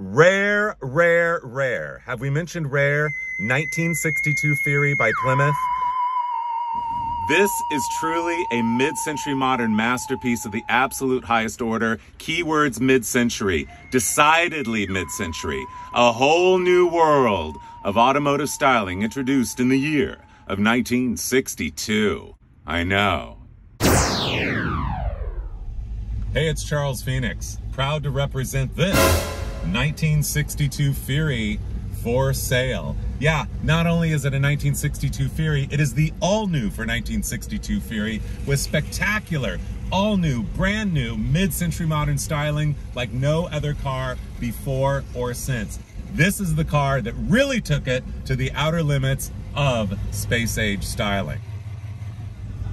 Rare, rare, rare. Have we mentioned rare? 1962 Fury by Plymouth. This is truly a mid-century modern masterpiece of the absolute highest order. Keywords mid-century, decidedly mid-century. A whole new world of automotive styling introduced in the year of 1962. I know. Hey, it's Charles Phoenix, proud to represent this 1962 Fury for sale. Yeah, not only is it a 1962 Fury, it is the all-new for 1962 Fury with spectacular, all-new, brand-new, mid-century modern styling like no other car before or since. This is the car that really took it to the outer limits of space-age styling.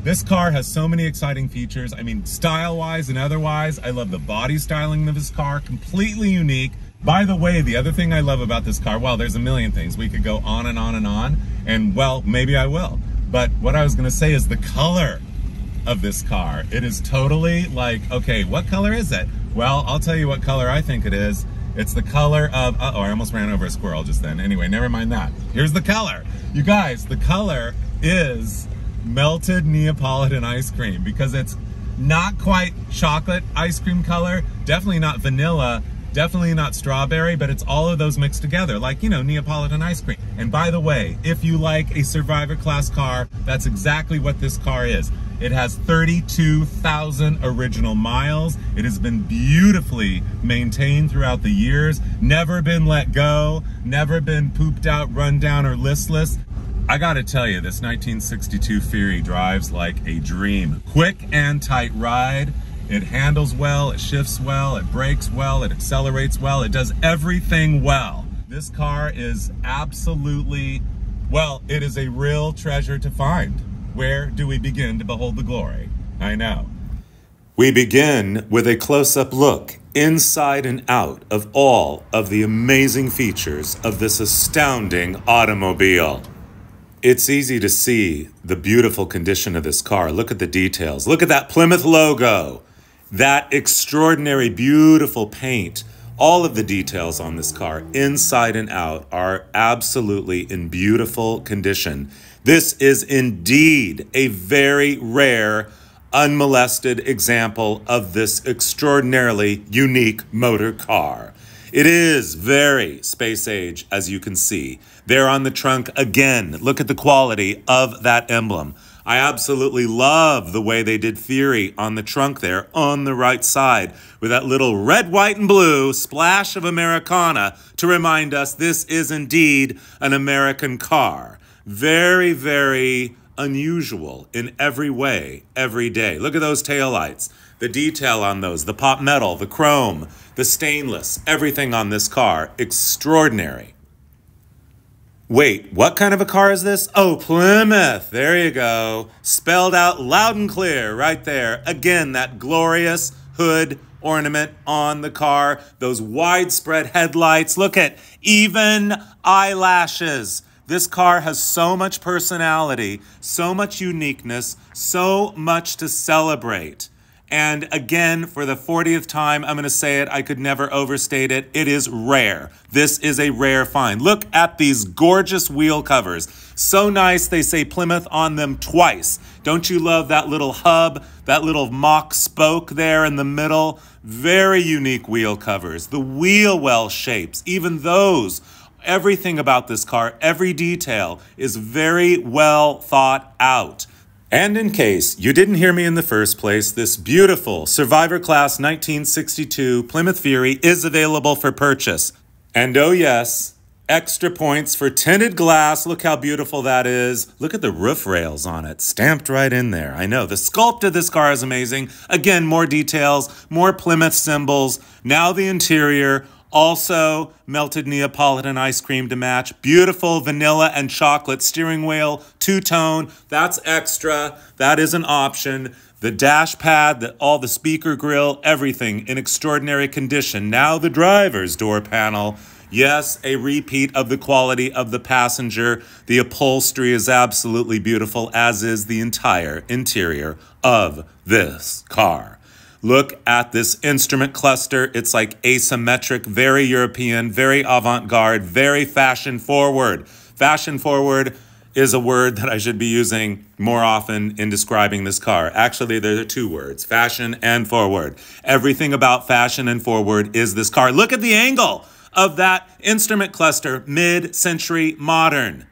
This car has so many exciting features. I mean, style-wise and otherwise, I love the body styling of this car, completely unique. By the way, the other thing I love about this car, well, there's a million things. We could go on and on and on, and well, maybe I will. But what I was gonna say is the color of this car. It is totally like, okay, what color is it? Well, I'll tell you what color I think it is. It's the color of, uh-oh, I almost ran over a squirrel just then. Anyway, never mind that. Here's the color. You guys, the color is melted Neapolitan ice cream, because it's not quite chocolate ice cream color, definitely not vanilla, definitely not strawberry, but it's all of those mixed together, like, you know, Neapolitan ice cream. And by the way, if you like a survivor class car, that's exactly what this car is. It has 32,000 original miles. It has been beautifully maintained throughout the years, never been let go, never been pooped out, run down, or listless. I gotta tell you, this 1962 Fury drives like a dream. Quick and tight ride. It handles well, it shifts well, it brakes well, it accelerates well, it does everything well. This car is absolutely, well, it is a real treasure to find. Where do we begin to behold the glory? I know. We begin with a close-up look inside and out of all of the amazing features of this astounding automobile. It's easy to see the beautiful condition of this car. Look at the details. Look at that Plymouth logo. That extraordinary, beautiful paint. All of the details on this car, inside and out, are absolutely in beautiful condition. This is indeed a very rare, unmolested example of this extraordinarily unique motor car. It is very space age, as you can see. There on the trunk, again, look at the quality of that emblem. I absolutely love the way they did Fury on the trunk there on the right side with that little red, white, and blue splash of Americana to remind us this is indeed an American car. Very, very unusual in every way, every day. Look at those taillights, the detail on those, the pop metal, the chrome, the stainless, everything on this car, extraordinary. Wait, what kind of a car is this? Oh, Plymouth, there you go. Spelled out loud and clear right there. Again, that glorious hood ornament on the car, those widespread headlights. Look at even eyelashes. This car has so much personality, so much uniqueness, so much to celebrate. And again, for the 40th time, I'm going to say it, I could never overstate it. It is rare. This is a rare find. Look at these gorgeous wheel covers. So nice, they say Plymouth on them twice. Don't you love that little hub, that little mock spoke there in the middle? Very unique wheel covers. The wheel well shapes, even those. Everything about this car, every detail is very well thought out. And in case you didn't hear me in the first place, this beautiful Survivor Class 1962 Plymouth Fury is available for purchase. And oh yes, extra points for tinted glass. Look how beautiful that is. Look at the roof rails on it, stamped right in there. I know, the sculpt of this car is amazing. Again, more details, more Plymouth symbols. Now the interior. Also, melted Neapolitan ice cream to match. Beautiful vanilla and chocolate steering wheel, two-tone. That's extra. That is an option. The dash pad, all the speaker grill, everything in extraordinary condition. Now the driver's door panel. Yes, a repeat of the quality of the passenger. The upholstery is absolutely beautiful, as is the entire interior of this car. Look at this instrument cluster. It's like asymmetric, very European, very avant-garde, very fashion-forward. Fashion-forward is a word that I should be using more often in describing this car. Actually, there are two words, fashion and forward. Everything about fashion and forward is this car. Look at the angle of that instrument cluster, mid-century modern.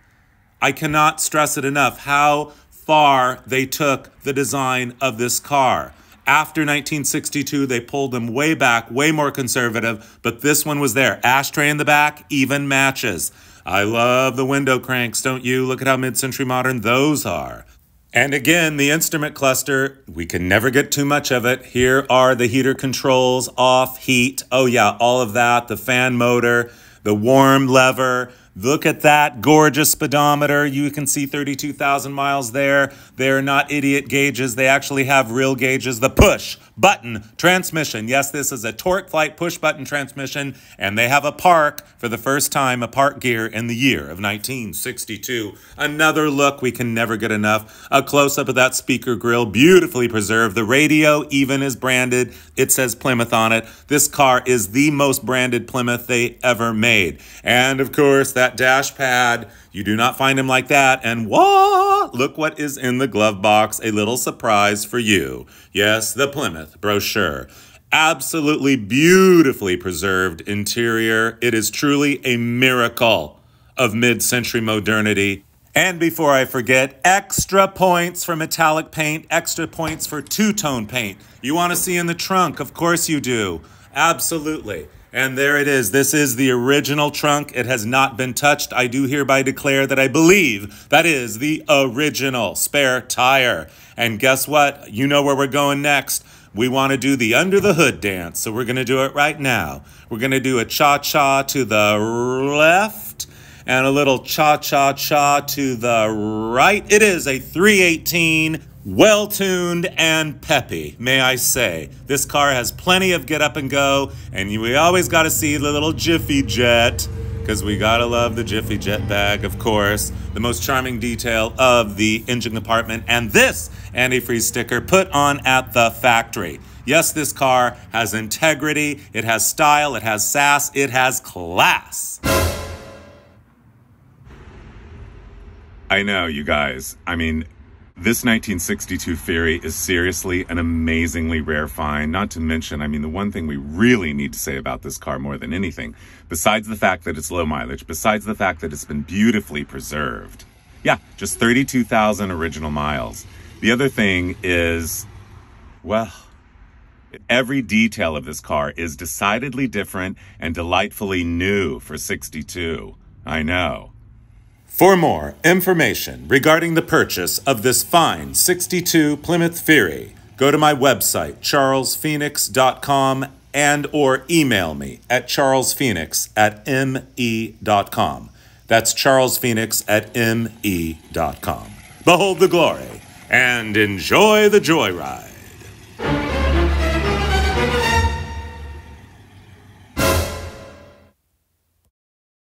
I cannot stress it enough how far they took the design of this car. After 1962, they pulled them way back, way more conservative, but this one was there. Ashtray in the back, even matches. I love the window cranks, don't you? Look at how mid-century modern those are. And again, the instrument cluster, we can never get too much of it. Here are the heater controls, off, heat. Oh yeah, all of that, the fan motor, the warm lever. Look at that gorgeous speedometer. You can see 32,000 miles there. They're not idiot gauges. They actually have real gauges. The push button transmission. Yes, this is a Torqueflite push button transmission, and they have a park for the first time, a park gear in the year of 1962. Another look we can never get enough. A close-up of that speaker grill, beautifully preserved. The radio even is branded. It says Plymouth on it. This car is the most branded Plymouth they ever made. And of course, that dash pad, you do not find him like that. And what? Look what is in the glove box. A little surprise for you. Yes, the Plymouth brochure. Absolutely beautifully preserved interior. It is truly a miracle of mid-century modernity. And before I forget, extra points for metallic paint, extra points for two-tone paint. You want to see in the trunk? Of course you do. Absolutely. And there it is. This is the original trunk. It has not been touched. I do hereby declare that I believe that is the original spare tire. And guess what? You know where we're going next. We want to do the under the hood dance. So we're going to do it right now. We're going to do a cha-cha to the left and a little cha-cha-cha to the right. It is a 318. Well-tuned and peppy, may I say. This car has plenty of get up and go, and we always got to see the little Jiffy Jet, because we got to love the Jiffy Jet bag, of course. The most charming detail of the engine compartment, and this antifreeze sticker put on at the factory. Yes, this car has integrity, it has style, it has sass, it has class. I know, you guys. I mean, this 1962 Fury is seriously an amazingly rare find. Not to mention, I mean, the one thing we really need to say about this car more than anything, besides the fact that it's low mileage, besides the fact that it's been beautifully preserved. Yeah, just 32,000 original miles. The other thing is, well, every detail of this car is decidedly different and delightfully new for 62. I know. For more information regarding the purchase of this fine 62 Plymouth Fury, go to my website, charlesphoenix.com, and or email me at charlesphoenix@me.com. That's charlesphoenix@me.com. Behold the glory and enjoy the joyride.